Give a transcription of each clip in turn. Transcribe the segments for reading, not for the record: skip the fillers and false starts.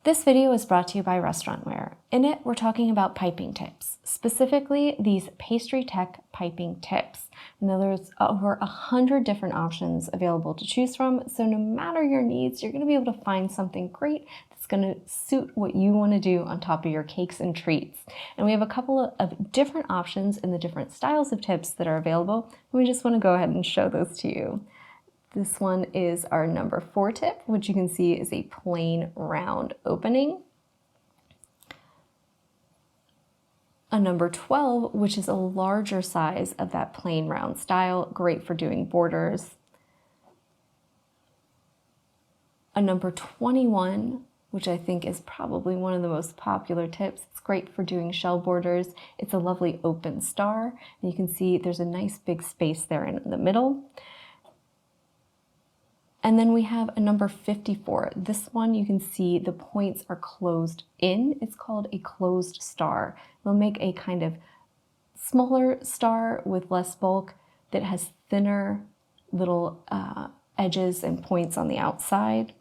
This video is brought to you by Restaurantware. In it, we're talking about piping tips, specifically these pastry tech piping tips. And there's over 100 different options available to choose from, so no matter your needs, you're going to be able to find something great that's going to suit what you want to do on top of your cakes and treats. And we have a couple of different options in the different styles of tips that are available, and we just want to go ahead and show those to you. This one is our number 4 tip, which you can see is a plain round opening. A number 12, which is a larger size of that plain round style, great for doing borders. A number 21, which I think is probably one of the most popular tips. It's great for doing shell borders. It's a lovely open star, and you can see there's a nice big space there in the middle. And then we have a number 54. This one, you can see the points are closed in. It's called a closed star. It'll make a kind of smaller star with less bulk that has thinner little edges and points on the outside.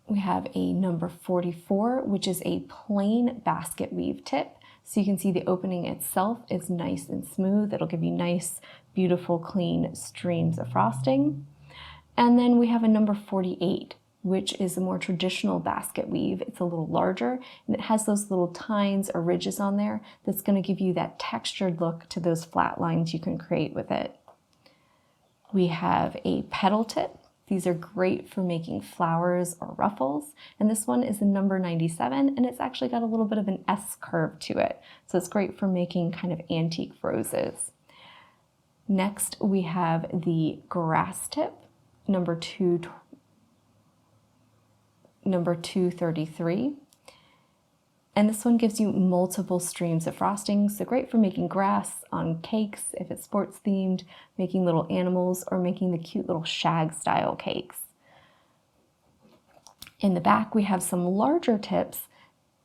We have a number 44, which is a plain basket weave tip. So you can see the opening itself is nice and smooth. It'll give you nice, beautiful, clean streams of frosting. And then we have a number 48, which is a more traditional basket weave. It's a little larger, and it has those little tines or ridges on there that's going to give you that textured look to those flat lines you can create with it. We have a petal tip. These are great for making flowers or ruffles, and this one is a number 97, and it's actually got a little bit of an S curve to it, so it's great for making kind of antique roses. Next, we have the grass tip, number 233, and this one gives you multiple streams of frosting, so great for making grass on cakes if it's sports themed, making little animals, or making the cute little shag style cakes. In the back, we have some larger tips.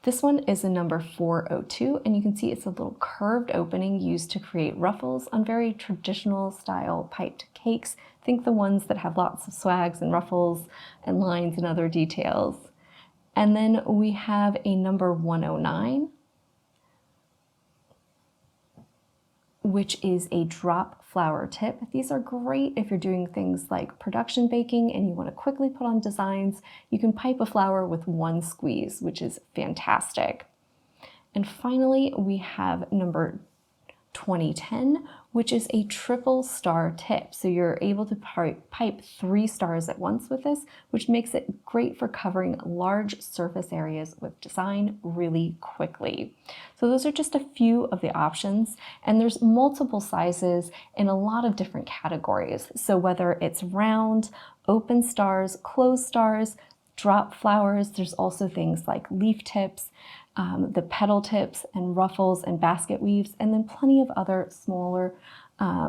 This one is a number 402, and you can see it's a little curved opening used to create ruffles on very traditional style piped cakes. Think the ones that have lots of swags and ruffles and lines and other details. And then we have a number 109, which is a drop flower tip. These are great if you're doing things like production baking and you want to quickly put on designs. You can pipe a flower with one squeeze, which is fantastic. And finally, we have number 2010, which is a triple star tip. So you're able to pipe 3 stars at once with this, which makes it great for covering large surface areas with design really quickly. So those are just a few of the options, and there's multiple sizes in a lot of different categories. So whether it's round, open stars, closed stars, drop flowers, there's also things like leaf tips, the petal tips and ruffles and basket weaves, and then plenty of other smaller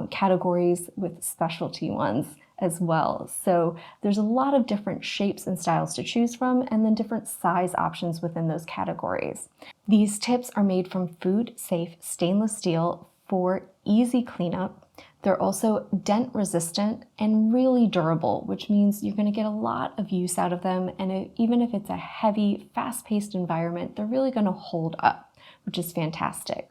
categories with specialty ones as well. So there's a lot of different shapes and styles to choose from, and then different size options within those categories. These tips are made from food-safe stainless steel for easy cleanup. They're also dent resistant and really durable, which means you're going to get a lot of use out of them, and even if it's a heavy, fast-paced environment, they're really going to hold up, which is fantastic.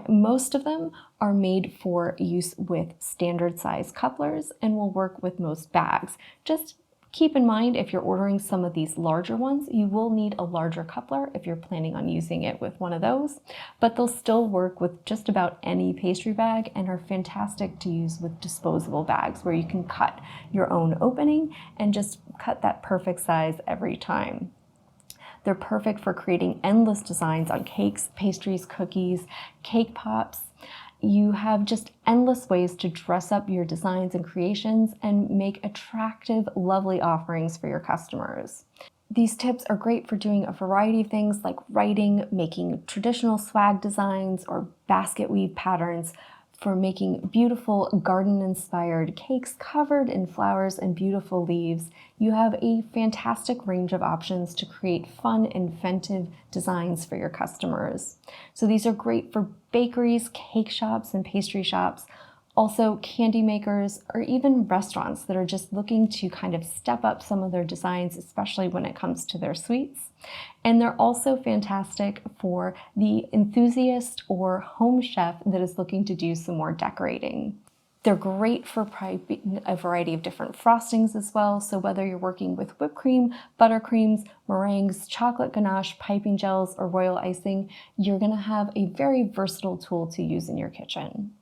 Most of them are made for use with standard size couplers and will work with most bags. Just keep in mind, if you're ordering some of these larger ones, you will need a larger coupler if you're planning on using it with one of those, but they'll still work with just about any pastry bag and are fantastic to use with disposable bags where you can cut your own opening and just cut that perfect size every time. They're perfect for creating endless designs on cakes, pastries, cookies, cake pops. You have just endless ways to dress up your designs and creations and make attractive, lovely offerings for your customers. These tips are great for doing a variety of things like writing, making traditional swag designs or basket weave patterns, for making beautiful garden-inspired cakes covered in flowers and beautiful leaves. You have a fantastic range of options to create fun, inventive designs for your customers. So these are great for bakeries, cake shops, and pastry shops, Also, candy makers or even restaurants that are just looking to kind of step up some of their designs, especially when it comes to their sweets. And they're also fantastic for the enthusiast or home chef that is looking to do some more decorating. They're great for a variety of different frostings as well. So whether you're working with whipped cream, buttercreams, meringues, chocolate ganache, piping gels, or royal icing, you're gonna have a very versatile tool to use in your kitchen.